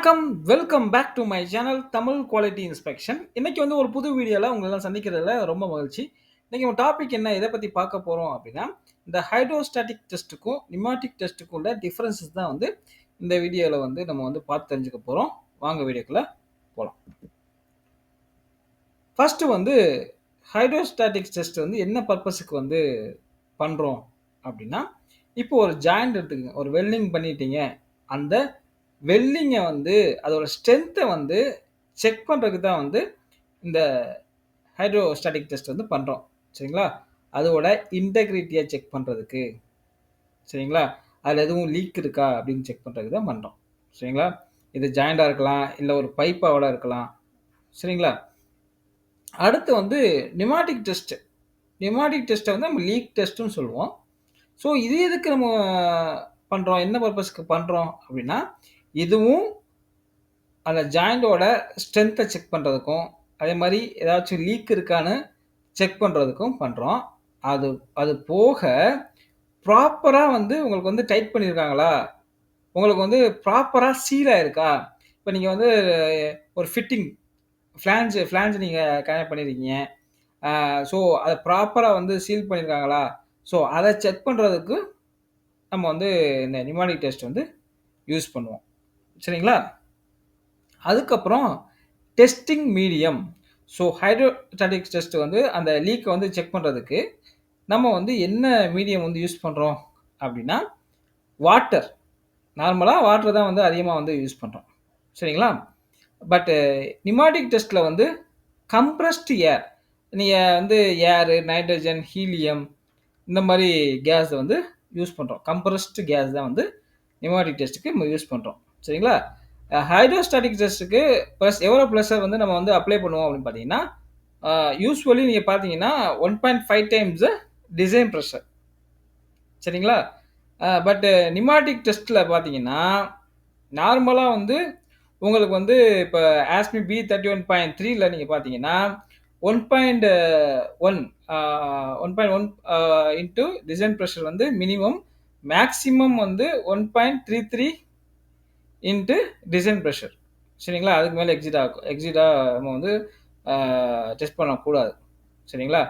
வணக்கம். Welcome back to my channel Tamil quality inspection. இன்னைக்கு வந்து ஒரு புது வீடியோல உங்களெல்லாம் சந்திக்கிறதுல ரொம்ப மகிழ்ச்சி. இன்னைக்கு நம்ம டாபிக் என்ன எத பத்தி பார்க்க போறோம் அப்படின்னா, இந்த ஹைட்ரோஸ்டாட்டிக் டெஸ்ட்டுக்கும், நியூமேட்டிக் டெஸ்ட்டுக்கும் உள்ள டிஃபரன்ஸஸ் தான் வந்து இந்த வீடியோல வந்து நம்ம வந்து பார்த்து தெரிஞ்சுக்க போறோம். வாங்க வீடியோக்குள்ள போலாம். ஃபர்ஸ்ட் வந்து ஹைட்ரோஸ்டாட்டிக் டெஸ்ட் வந்து என்ன பர்ப்பஸ்க்கு வந்து பண்றோம் அப்படின்னா, இப்போ ஒரு ஜாயிண்ட் எடுத்துக்கங்க. ஒரு வெல்டிங் பண்ணிட்டீங்க. அந்த வெல்டிங்க வந்து அதோட ஸ்ட்ரென்த்த வந்து செக் பண்றதுக்கு தான் வந்து இந்த ஹைட்ரோஸ்டாட்டிக் டெஸ்ட் வந்து பண்றோம். சரிங்களா? அதோட இன்டெகிரிட்டிய செக் பண்றதுக்கு. சரிங்களா? அதுல எதுவும் லீக் இருக்கா அப்படின்னு செக் பண்றதுக்கு தான் பண்றோம். சரிங்களா? இது ஜாயிண்டா இருக்கலாம், இல்ல ஒரு பைப்பாவோட இருக்கலாம். சரிங்களா? அடுத்து வந்து நியூமேட்டிக் டெஸ்ட். நியூமேட்டிக் டெஸ்ட்ட வந்து நம்ம லீக் டெஸ்ட்ன்னு சொல்லுவோம். ஸோ இது எதுக்கு நம்ம பண்றோம்? என்ன பர்ப்பஸ்க்கு பண்றோம் அப்படின்னா, இதுவும் அந்த ஜாயிண்டோட ஸ்ட்ரென்த்தை செக் பண்ணுறதுக்கும் அதே மாதிரி ஏதாச்சும் லீக் இருக்கான்னு செக் பண்ணுறதுக்கும் பண்ணுறோம். அது அது போக ப்ராப்பராக வந்து உங்களுக்கு வந்து டைட் பண்ணியிருக்காங்களா, உங்களுக்கு வந்து ப்ராப்பராக சீல் ஆயிருக்கா. இப்போ நீங்கள் வந்து ஒரு ஃபிட்டிங் ஃப்ளான்ஜ் நீங்கள் கனெக்ட் பண்ணியிருக்கீங்க. ஸோ அதை ப்ராப்பராக வந்து சீல் பண்ணியிருக்காங்களா. ஸோ அதை செக் பண்ணுறதுக்கு நம்ம வந்து இந்த நியூமேட்டிக் டெஸ்ட் வந்து யூஸ் பண்ணுவோம். சரிங்களா? அதுக்கப்புறம் testing medium. So hydrostatic test வந்து அந்த லீக்கை வந்து செக் பண்ணுறதுக்கு நம்ம வந்து என்ன மீடியம் வந்து யூஸ் பண்ணுறோம் அப்படின்னா, வாட்டர். நார்மலாக வாட்டர் தான் வந்து அதிகமாக வந்து யூஸ் பண்ணுறோம். சரிங்களா? பட்டு நியூமேட்டிக் டெஸ்ட்டில் வந்து கம்ப்ரஸ்டு ஏர். நீங்கள் வந்து ஏரு, நைட்ரஜன், ஹீலியம் இந்த மாதிரி கேஸை வந்து யூஸ் பண்ணுறோம். கம்ப்ரஸ்டு கேஸ் தான் வந்து நியூமேட்டிக் டெஸ்ட்டுக்கு நம்ம யூஸ் பண்ணுறோம். சரிங்களா? ஹைட்ரோஸ்டாட்டிக் டெஸ்ட்டுக்கு எவ்வளோ ப்ரெஷர் வந்து நம்ம வந்து அப்ளை பண்ணுவோம் அப்படின்னு பார்த்தீங்கன்னா, யூஸ்வலி நீங்கள் பார்த்தீங்கன்னா 1.5 டைம்ஸ் டிசைன் ப்ரெஷர். சரிங்களா? பட் நியூமேட்டிக் டெஸ்ட்டில் பார்த்தீங்கன்னா, நார்மலாக வந்து உங்களுக்கு வந்து இப்போ ஆஸ்மி B31.3ல நீங்கள் பார்த்தீங்கன்னா 1.1 1.1 இன்ட்டு டிசைன் ப்ரெஷர் வந்து மினிமம், மேக்ஸிமம் வந்து 1.33 இன்ட்டு டிசைன் ப்ரெஷர். சரிங்களா? அதுக்கு மேலே எக்ஸிடாக நம்ம வந்து டெஸ்ட் பண்ணக்கூடாது. சரிங்களா?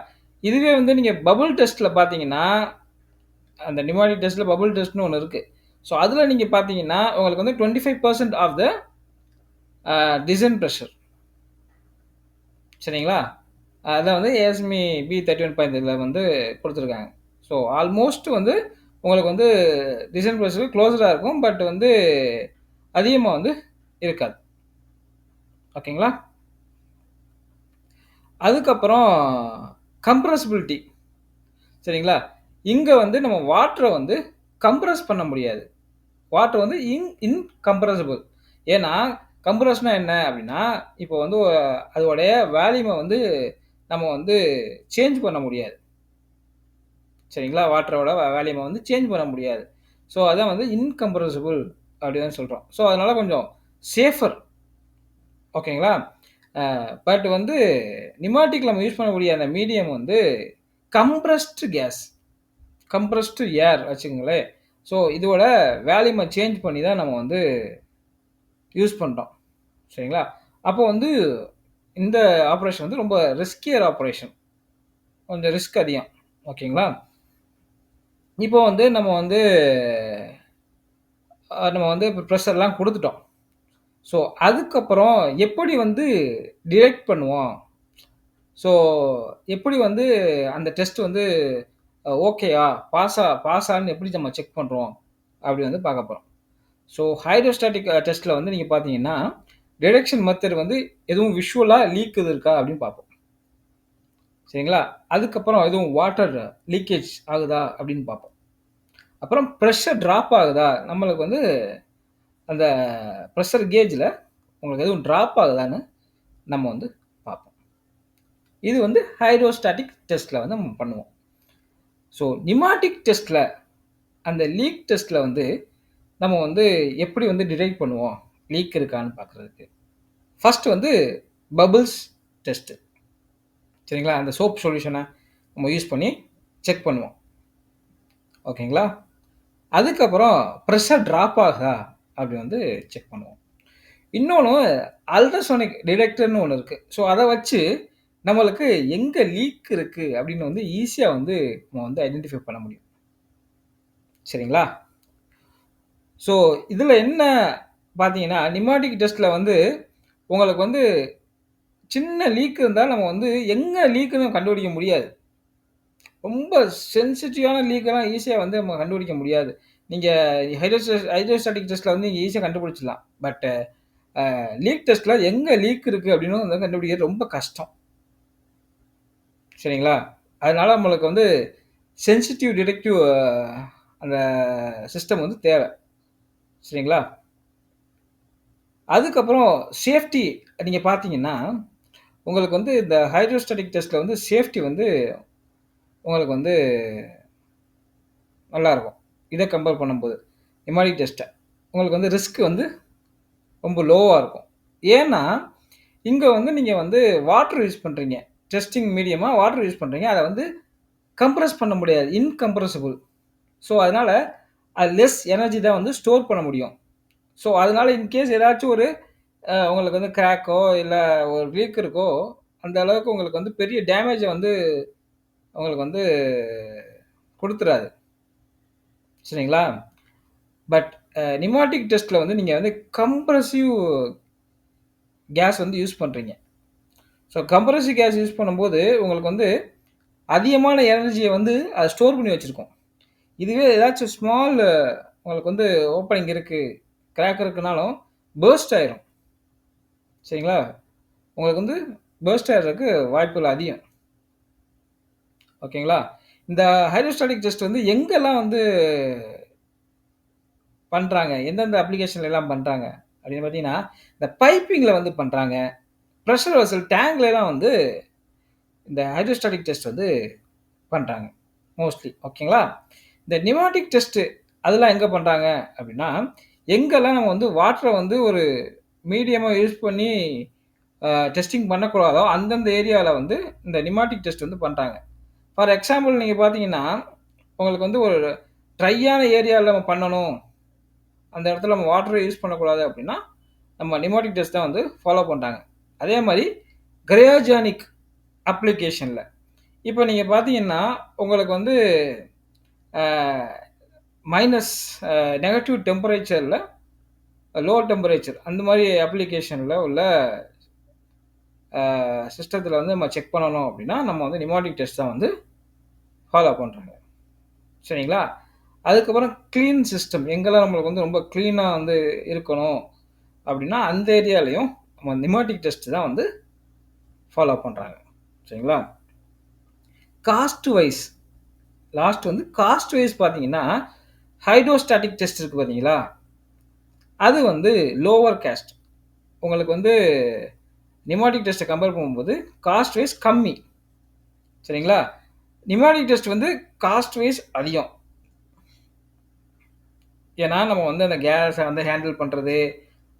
இதுவே வந்து நீங்கள் பபுள் டெஸ்ட்டில் பார்த்தீங்கன்னா, அந்த நியூமேட்டிக் டெஸ்ட்டில் பபுள் டெஸ்ட்னு ஒன்று இருக்குது. ஸோ அதில் நீங்கள் பார்த்தீங்கன்னா உங்களுக்கு வந்து 25% ஆஃப் த டிசைன் ப்ரெஷர். சரிங்களா? அதான் வந்து ஏஎஸ்மி B31.3ல வந்து கொடுத்துருக்காங்க. ஸோ ஆல்மோஸ்ட் வந்து உங்களுக்கு வந்து டிசைன் ப்ரெஷர் க்ளோஸ்டாக இருக்கும். பட் வந்து அதிகமாக வந்து இருக்காது. ஓகேங்களா? அதுக்கப்புறம் கம்ப்ரசிபிலிட்டி. சரிங்களா? இங்கே வந்து நம்ம வாட்டரை வந்து கம்ப்ரஸ் பண்ண முடியாது. வாட்டர் வந்து இன்கம்ப்ரசிபிள். ஏன்னா கம்ப்ரஸ்னா என்ன அப்படின்னா, இப்போ வந்து அதோடைய வேல்யூமை வந்து நம்ம வந்து சேஞ்ச் பண்ண முடியாது. சரிங்களா? வாட்டரோட வேல்யூமை வந்து சேஞ்ச் பண்ண முடியாது. ஸோ அதான் வந்து இன்கம்ப்ரசிபிள் அப்படின்னு சொல்கிறோம். ஸோ அதனால் கொஞ்சம் சேஃபர். ஓகேங்களா? பட் வந்து நியூமேட்டிக்கில் நம்ம யூஸ் பண்ணக்கூடிய அந்த மீடியம் வந்து கம்ப்ரஸ்டு கேஸ், கம்ப்ரஸ்டு ஏர் வச்சுக்கோங்களேன். ஸோ இதோட வேல்யூமை சேஞ்ச் பண்ணி தான் நம்ம வந்து யூஸ் பண்ணுறோம். சரிங்களா? அப்போ வந்து இந்த ஆப்ரேஷன் வந்து ரொம்ப ரிஸ்கியர் ஆப்ரேஷன். கொஞ்சம் ரிஸ்க் அதிகம். ஓகேங்களா? இப்போ வந்து நம்ம வந்து இப்போ ப்ரெஷர்லாம் கொடுத்துட்டோம். ஸோ அதுக்கப்புறம் எப்படி வந்து டிடெக்ட் பண்ணுவோம்? ஸோ எப்படி வந்து அந்த டெஸ்ட் வந்து ஓகேயா, பாஸான்னு எப்படி நம்ம செக் பண்ணுறோம் அப்படி வந்து பார்க்க போகிறோம். ஸோ ஹைட்ரோஸ்டாட்டிக் டெஸ்ட்டில் வந்து நீங்கள் பார்த்தீங்கன்னா, டிடெக்ஷன் மெத்தட் வந்து எதுவும் விஷுவலாக லீக் எதுவும் இருக்கா அப்படின்னு பார்ப்போம். சரிங்களா? அதுக்கப்புறம் எதுவும் வாட்டர் லீக்கேஜ் ஆகுதா அப்படின்னு பார்ப்போம். அப்புறம் ப்ரெஷர் ட்ராப் ஆகுதா, நம்மளுக்கு வந்து அந்த ப்ரெஷர் கேஜில் உங்களுக்கு எதுவும் ட்ராப் ஆகுதான்னு நம்ம வந்து பார்ப்போம். இது வந்து ஹைட்ரோஸ்டாட்டிக் டெஸ்ட்டில் வந்து நம்ம பண்ணுவோம். ஸோ நியூமேட்டிக் டெஸ்ட்டில் அந்த லீக் டெஸ்ட்டில் வந்து நம்ம வந்து எப்படி வந்து டிடெக்ட் பண்ணுவோம் லீக் இருக்கான்னு பார்க்குறதுக்கு. ஃபர்ஸ்ட் வந்து பபிள்ஸ் டெஸ்ட்டு. சரிங்களா? அந்த சோப் சொல்யூஷனை நம்ம யூஸ் பண்ணி செக் பண்ணுவோம். ஓகேங்களா? அதுக்கப்புறம் ப்ரெஷர் ட்ராப் ஆகுதா அப்படி வந்து செக் பண்ணுவோம். இன்னொன்னு அல்ட்ராசோனிக் டிடெக்டர்ன்னு ஒண்ணு இருக்கு. ஸோ அத வச்சு நம்மளுக்கு எங்க லீக் இருக்கு அப்படின்னு வந்து ஈஸியா வந்து நம்ம வந்து ஐடென்டிஃபை பண்ண முடியும். சரிங்களா? ஸோ இதுல என்ன பார்த்தீங்கன்னா, நிமாடிக் டெஸ்ட்ல வந்து உங்களுக்கு வந்து சின்ன லீக் இருந்தா நம்ம வந்து எங்க லீக்குன்னு கண்டுபிடிக்க முடியாது. ரொம்ப சென்சிட்டிவான லீக்கெல்லாம் ஈஸியா வந்து நம்ம கண்டுபிடிக்க முடியாது. நீங்க ஹைட்ரோஸ்டாட்டிக் டெஸ்ட்ல வந்து நீங்க ஈஸியா கண்டுபிடிச்சிடலாம். பட் லீக் டெஸ்ட்ல எங்க லீக் இருக்கு அப்படின்னு வந்து கண்டுபிடிக்கிறது ரொம்ப கஷ்டம். சரிங்களா? அதனால நம்மளுக்கு வந்து சென்சிட்டிவ் டிடெக்டிவ் அந்த சிஸ்டம் வந்து தேவை. சரிங்களா? அதுக்கப்புறம் சேஃப்டி நீங்க பார்த்தீங்கன்னா, உங்களுக்கு வந்து இந்த ஹைட்ரோஸ்டாட்டிக் டெஸ்ட்ல வந்து சேஃப்டி வந்து உங்களுக்கு வந்து நல்லாருக்கும். இத கம்பேர் பண்ணும்போது. நிமாடிக் டெஸ்ட்ட. உங்களுக்கு வந்து ரிஸ்க் வந்து ரொம்ப லோவா இருக்கும். ஏன்னா, இங்க வந்து நீங்க வந்து வாட்டர் யூஸ் பண்றீங்க. டெஸ்டிங் மீடியமா வாட்டர் யூஸ் பண்றீங்க. அத வந்து கம்ப்ரஸ் பண்ண முடியாது. இன்கம்ப்ரசிபிள். ஸோ, அதனால அது லெஸ் எனர்ஜி தான் வந்து ஸ்டோர் பண்ண முடியும். ஸோ, அதனால இன்கேஸ் ஏதாச்சும் ஒரு உங்களுக்கு வந்து கிராக்கோ, இல்ல ஒரு லீக் இருக்கோ, அந்த அளவுக்கு உங்களுக்கு வந்து பெரிய டேமேஜ வந்து உங்களுக்கு வந்து குடுத்துறாது. சரிங்களா? பட் நிமாடிக் டெஸ்ட்ல வந்து நீங்க வந்து கம்ப்ரசிவ் கேஸ் வந்து யூஸ் பண்றீங்க. ஸோ கம்ப்ரசிவ் கேஸ் யூஸ் பண்ணும்போது உங்களுக்கு வந்து அதிகமான எனர்ஜிய வந்து அது ஸ்டோர் பண்ணி வச்சிருக்கும். இதுவே ஏதாச்சும் ஸ்மால் உங்களுக்கு வந்து ஓப்பனிங் இருக்கு, கிராக் இருக்குனாலும் பர்ஸ்ட் ஆயிரும். சரிங்களா? உங்களுக்கு வந்து பர்ஸ்ட் ஆகுறதுக்கு வாய்ப்புகள் அதிகம். ஓகேங்களா? இந்த ஹைட்ரோஸ்டாட்டிக் டெஸ்ட் வந்து எங்கெல்லாம் வந்து பண்றாங்க? எந்தெந்த அப்ளிகேஷன்ல எல்லாம் பண்றாங்க? அப்படின்னு பார்த்தீங்கன்னா, இந்த பைப்பிங்ல வந்து பண்றாங்க. பிரஷர் வெசல் டேங்க்லலாம் வந்து இந்த ஹைட்ரோஸ்டாட்டிக் டெஸ்ட் வந்து பண்றாங்க. மோஸ்ட்லி ஓகேங்களா? இந்த நிமாடிக் டெஸ்ட் அதெல்லாம் எங்க பண்றாங்க அப்படின்னா, எங்கெல்லாம் நம்ம வந்து வாட்டர வந்து ஒரு மீடியமா யூஸ் பண்ணி டெஸ்டிங் பண்ணக்கூடாதோ, அந்தந்த ஏரியால வந்து இந்த நிமாடிக் டெஸ்ட் வந்து பண்றாங்க. ஃபார் எக்ஸாம்பிள் நீங்க பார்த்தீங்கன்னா, உங்களுக்கு வந்து ஒரு ட்ரையான ஏரியால நம்ம பண்ணணும். அந்த இடத்துல நம்ம வாட்டர யூஸ் பண்ணக்கூடாது அப்படின்னா, நம்ம நிமாடிக் டெஸ்ட் தான் வந்து ஃபாலோ பண்றாங்க. அதே மாரி கிரையோஜெனிக் அப்ளிகேஷன்ல இப்ப நீங்க பார்த்தீங்கன்னா, உங்களுக்கு வந்து அ மைனஸ் நெகட்டிவ் டெம்பரேச்சர்ல லோ டெம்பரேச்சர் அந்த மாரி அப்ளிகேஷன்ல உள்ள சிஸ்டத்தில வந்து நம்ம செக் பண்ணணும் அப்டின்னா, நம்ம வந்து நிமாடிக் டெஸ்ட் தான் வந்து ஃபாலோ பண்றாங்க. சரிங்களா? அதுக்கப்புறம் கிளீன் சிஸ்டம் எங்கெல்லாம் நம்மளுக்கு வந்து ரொம்ப கிளீனா வந்து இருக்கணும் அப்டின்னா, அந்த ஏரியாலயும் நம்ம நிமாடிக் டெஸ்ட் தான் வந்து ஃபாலோ பண்றாங்க. சரிங்களா? காஸ்ட் வைஸ் லாஸ்ட் வந்து காஸ்ட் வைஸ் பார்த்தீங்கன்னா, ஹைட்ரோஸ்டாட்டிக் டெஸ்ட் இருக்கு பார்த்தீங்களா? அது வந்து லோவர் காஸ்ட். உங்களுக்கு வந்து நிமாடிக் டெஸ்ட்ட கம்பேர் பண்ணும்போது காஸ்ட் வைஸ் கம்மி. சரிங்களா? நிமாடிக் டெஸ்ட் வந்து காஸ்ட் வைஸ் அதிகம். ஏன்னா, நம்ம வந்து அந்த கேஸ வந்து ஹேண்டில் பண்றது,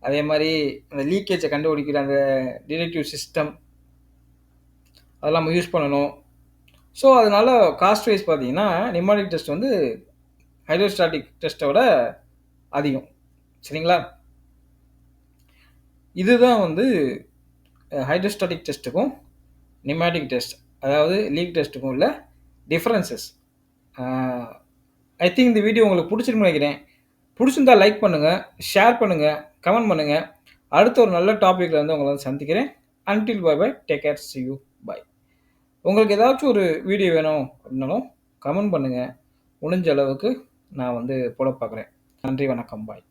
அதே மாரி அந்த லீக்கேஜ கண்டுபிடிக்கிற அந்த டிடெக்டிவ் சிஸ்டம் அதெல்லாம் நம்ம யூஸ் பண்ணணும். ஸோ, அதனால காஸ்ட் வைஸ் பார்த்தீங்கன்னா, நிமாடிக் டெஸ்ட் வந்து ஹைட்ரோஸ்டாட்டிக் டெஸ்ட்ட விட அதிகம். சரிங்களா? இதுதான் வந்து ஹைட்ரோஸ்டாட்டிக் டெஸ்ட்டுக்கும், நிமாடிக் டெஸ்ட் அதாவது லீக் டெஸ்ட்டுக்கும் உள்ள டிஃபரன்சஸ். ஆ ஐ திங்க் இந்த வீடியோ உங்களுக்கு புடிச்சிருக்கும்னு நெனைக்கிறேன். புடிச்சிருந்தா லைக் பண்ணுங்க, ஷேர் பண்ணுங்க, கமெண்ட் பண்ணுங்க. அடுத்த ஒரு நல்ல டாபிக்ல வந்து உங்கள வந்து சந்திக்கிறேன். Until bye bye. Take care. See you. Bye. உங்களுக்கு ஏதாச்சும் ஒரு வீடியோ வேணும் அப்படின்னாலும் கமெண்ட் பண்ணுங்க. முடிஞ்ச அளவுக்கு நான் வந்து போட பார்க்குறேன். நன்றி, வணக்கம். பாய்.